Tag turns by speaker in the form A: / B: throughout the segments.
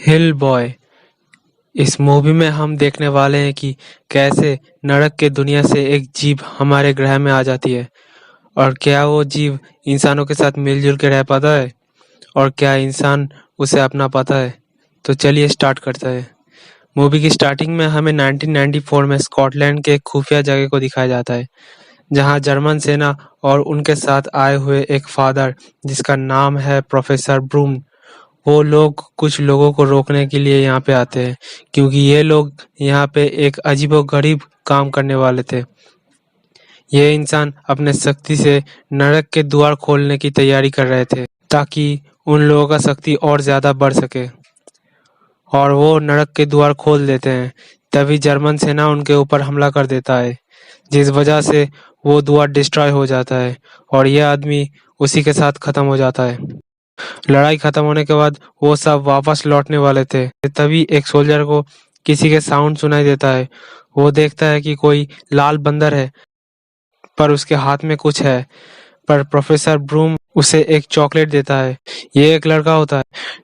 A: हिल boy. इस movie में हम देखने वाले हैं कि कैसे नरक के दुनिया से एक जीव हमारे ग्रह में आ जाती है और क्या वो जीव इंसानों के साथ मिलजुल के रह पाता है और क्या इंसान उसे अपना पाता है। तो चलिए स्टार्ट करते हैं। मूवी की स्टार्टिंग में हमें 1994 में स्कॉटलैंड के एक खुफिया जगह को दिखाया जाता है जहां जर्मन सेना और उनके साथ आए हुए एक फादर जिसका नाम है प्रोफेसर ब्रूम, वो लोग कुछ लोगों को रोकने के लिए यहाँ पे आते हैं क्योंकि ये लोग यहाँ पे एक अजीबोगरीब काम करने वाले थे। ये इंसान अपने शक्ति से नरक के द्वार खोलने की तैयारी कर रहे थे ताकि उन लोगों का शक्ति और ज्यादा बढ़ सके और वो नरक के द्वार खोल देते हैं। तभी जर्मन सेना उनके ऊपर हमला कर देता है जिस वजह से वो द्वार डिस्ट्रॉय हो जाता है और यह आदमी उसी के साथ खत्म हो जाता है। लड़ाई खत्म होने के बाद वो सब वापस लौटने वाले थे तभी एक सोल्जर को किसी के साउंड सुनाई देता है। वो देखता है कि कोई लाल बंदर है पर उसके हाथ में कुछ है। पर प्रोफेसर ब्रूम उसे एक चॉकलेट देता है। ये एक लड़का होता है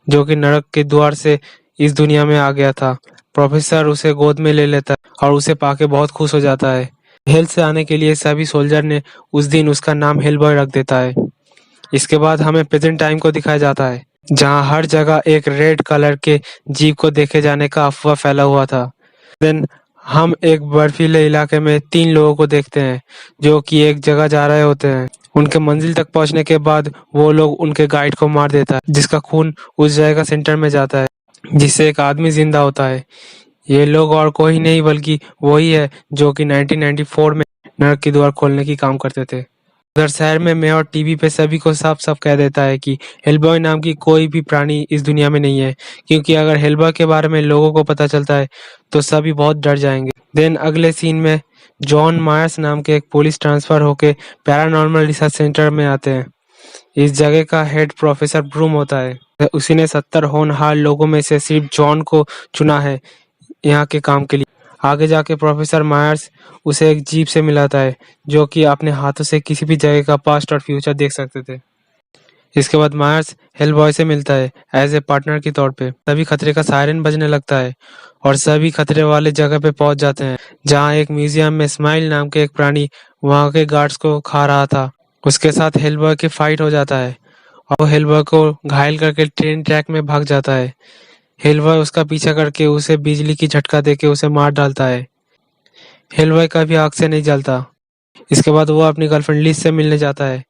A: जो कि नरक के द्वार से इस दुनिया में आ गया था। प्रोफेसर उसे गोद में ले लेता है और उसे पाके बहुत खुश हो जाता है। हेल से आने के लिए सभी सोल्जर ने उस दिन उसका नाम हेल बॉय रख देता है। इसके बाद हमें प्रेजेंट टाइम को दिखाया जाता है जहां हर जगह एक रेड कलर के जीप को देखे जाने का अफवाह फैला हुआ था। देन हम एक बर्फीले इलाके में 3 लोगों को देखते हैं जो कि एक जगह जा रहे होते हैं। उनके मंजिल तक पहुंचने के बाद वो लोग उनके गाइड को मार देता है जिसका खून उस जगह का सेंटर में जाता है जिससे एक आदमी जिंदा होता है। ये लोग और कोई नहीं बल्कि वही है जो कि 1994 में नरक के द्वार खोलने की काम करते थे। उधर शहर में मेयर टीवी पे सभी को साफ साफ कह देता है कि हेलबॉय नाम की कोई भी प्राणी इस दुनिया में नहीं है क्योंकि अगर हेलबॉय के बारे में लोगों को पता चलता है तो सभी बहुत डर जाएंगे। देन अगले सीन में जॉन मायर्स नाम के एक पुलिस ट्रांसफर होके पैरानॉर्मल रिसर्च सेंटर में आते हैं। इस जगह का हेड प्रोफेसर ब्रूम होता है। उसी ने 70 होनहार लोगों में से सिर्फ जॉन को चुना है यहाँ के काम के लिए। आगे जाके प्रोफेसर मायर्स उसे एक जीप से मिलाता है जो कि अपने हाथों से किसी भी जगह का पास्ट और फ्यूचर देख सकते थे। इसके बाद मायर्स हेलबॉय से मिलता है एज ए पार्टनर के तौर पे। तभी खतरे का सायरन बजने लगता है और सभी खतरे वाले जगह पे पहुंच जाते हैं जहां एक म्यूजियम में स्माइल नाम के एक प्राणी वहां के गार्ड्स को खा रहा था। उसके साथ हेलबॉय की फाइट हो जाता है और वो हेलबॉय को घायल करके ट्रेन ट्रैक में भाग जाता है। हेलबॉय उसका पीछा करके उसे बिजली की झटका देके उसे मार डालता है। हेलबॉय कभी आग से नहीं जलता। इसके बाद वो अपनी गर्लफ्रेंड लीज से मिलने जाता है।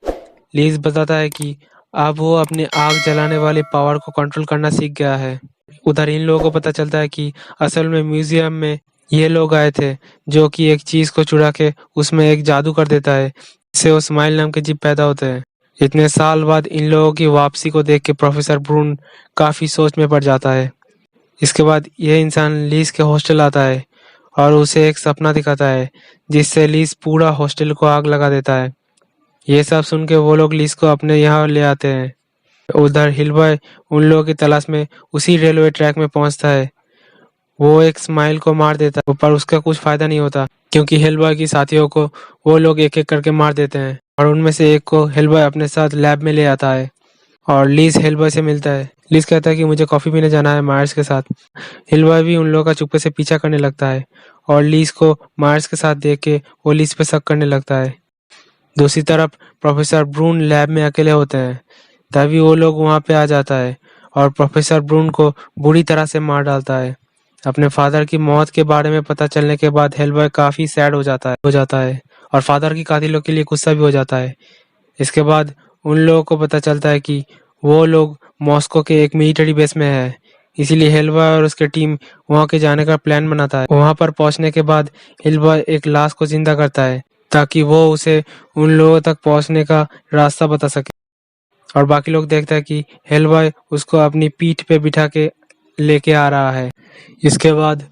A: लीज बताता है कि अब वो अपनी आग जलाने वाली पावर को कंट्रोल करना सीख गया है। उधर इन लोगों को पता चलता है कि असल में म्यूजियम में ये लोग आए थे जो कि एक चीज को चुरा के उसमें एक जादू कर देता है जिससे वो स्माइल नाम के जीव पैदा होते हैं। इतने साल बाद इन लोगों की वापसी को देख के प्रोफेसर ब्रून काफी सोच में पड़ जाता है। इसके बाद यह इंसान लीज के हॉस्टल आता है और उसे एक सपना दिखाता है जिससे लीज पूरा हॉस्टल को आग लगा देता है। ये सब सुन के वो लोग लीज को अपने यहाँ ले आते हैं। उधर हिलबॉय उन लोगों की तलाश में उसी रेलवे ट्रैक में पहुंचता है। वो एक स्माइल को मार देता है पर उसका कुछ फायदा नहीं होता क्योंकि हिलबॉय की साथियों को वो लोग एक एक करके मार देते हैं और उनमें से एक को हिलबॉय अपने साथ लैब में ले आता है और लीज हेलबॉय से मिलता है। लीज कहता है कि मुझे कॉफी पीने जाना है मायर्स के साथ। हिलबॉय भी उन लोगों का चुपके से पीछा करने लगता है और लीज को मायर्स के साथ देख के वो लीज पे शक करने लगता है। दूसरी तरफ प्रोफेसर ब्रून लैब में अकेले होते हैं। तभी वो लोग वहां पे आ जाता है और प्रोफेसर ब्रून को बुरी तरह से मार डालता है। अपने फादर की मौत के बारे में पता चलने के बाद हेलबॉय काफी सैड हो जाता है और फादर की कातिलों के लिए गुस्सा भी हो जाता है। इसके बाद उन लोगों को पता चलता है कि वो लोग मॉस्को के एक मिलिट्री बेस में है। इसीलिए हेलबॉय और उसकी टीम वहां के जाने का प्लान बनाता है। वहां पर पहुंचने के बाद हेलबॉय एक लाश को जिंदा करता है ताकि वो उसे उन लोगों तक पहुंचने का रास्ता बता सके और बाकी लोग देखते हैं कि हेलबॉय उसको अपनी पीठ पे बिठा के लेके आ रहा है। इसके बाद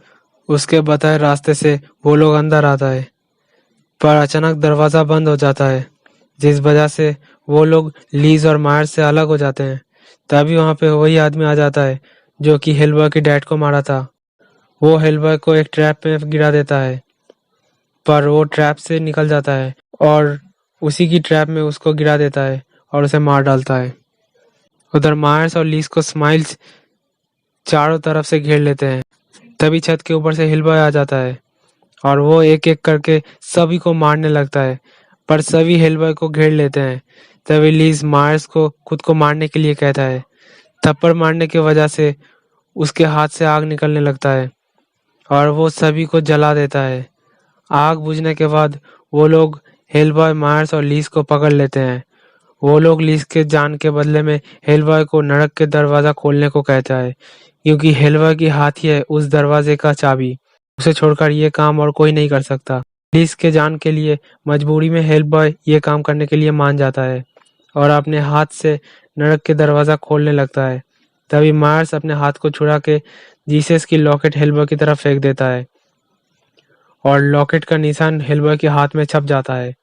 A: उसके बताए रास्ते से वो लोग अंदर आता है पर अचानक दरवाजा बंद हो जाता है जिस वजह से वो लोग लीज और मायर से अलग हो जाते हैं। तभी वहां पे वही आदमी आ जाता है जो कि हेलबॉय के डैड को मारा था। वो हेलबॉय को एक ट्रैप में गिरा देता है पर वो ट्रैप से निकल जाता है और उसी की ट्रैप में उसको गिरा देता है और उसे मार डालता है। उधर मायर्स और लीज को स्माइल्स चारों तरफ से घेर लेते हैं। तभी छत के ऊपर से हिलबॉय आ जाता है और वो एक-एक करके सभी को मारने लगता है, पर सभी हिलबॉय को घेर लेते हैं। तभी लीज मार्स को खुद को मारने के लिए कहता है। थप्पड़ मारने की वजह से उसके हाथ से आग निकलने लगता है और वो सभी को जला देता है। आग बुझने के बाद वो लोग हेलबॉय, मार्स और लीज को पकड़ लेते हैं। वो लोग लीज के जान के बदले में हेलबॉय को नरक के दरवाजा खोलने को कहता है, क्योंकि हेलबॉय की हाथ ही है उस दरवाजे का चाबी। उसे छोड़कर ये काम और कोई नहीं कर सकता। लीज के जान के लिए मजबूरी में हेलबॉय ये काम करने के लिए मान जाता है और अपने हाथ से नरक के दरवाजा खोलने लगता है। तभी मार्स अपने हाथ को छुड़ा के जीसस की लॉकेट हेलबॉय की तरफ फेंक देता है और लॉकेट का निशान हेलबॉय के हाथ में छप जाता है।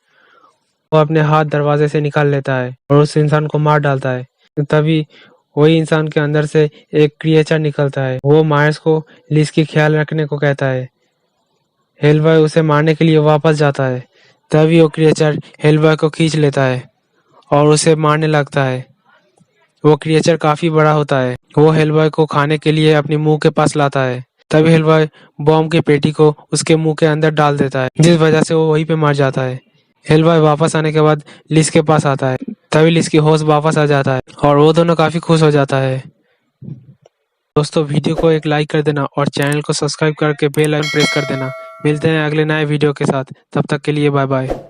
A: वो अपने हाथ दरवाजे से निकाल लेता है और उस इंसान को मार डालता है। तभी वही इंसान के अंदर से एक क्रिएचर निकलता है। वो मार्स को लीज की ख्याल रखने को कहता है। हेलबॉय उसे मारने के लिए वापस जाता है। तभी वो क्रिएचर हेलबॉय को खींच लेता है और उसे मारने लगता है। वो क्रिएचर काफी बड़ा होता है। वो हेलबॉय को खाने के लिए अपने मुंह के पास लाता है। तभी हेलबॉय बॉम्ब की पेटी को उसके मुंह के अंदर डाल देता है, जिस वजह से वो वहीं पे मर जाता है। हेलबॉय वापस आने के बाद लिस के पास आता है। तभी लिस की होश वापस आ जाता है और वो दोनों काफी खुश हो जाता है। दोस्तों, वीडियो को एक लाइक कर देना और चैनल को सब्सक्राइब करके बेल आइकन प्रेस कर देना। मिलते हैं अगले नए वीडियो के साथ। तब तक के लिए बाय बाय।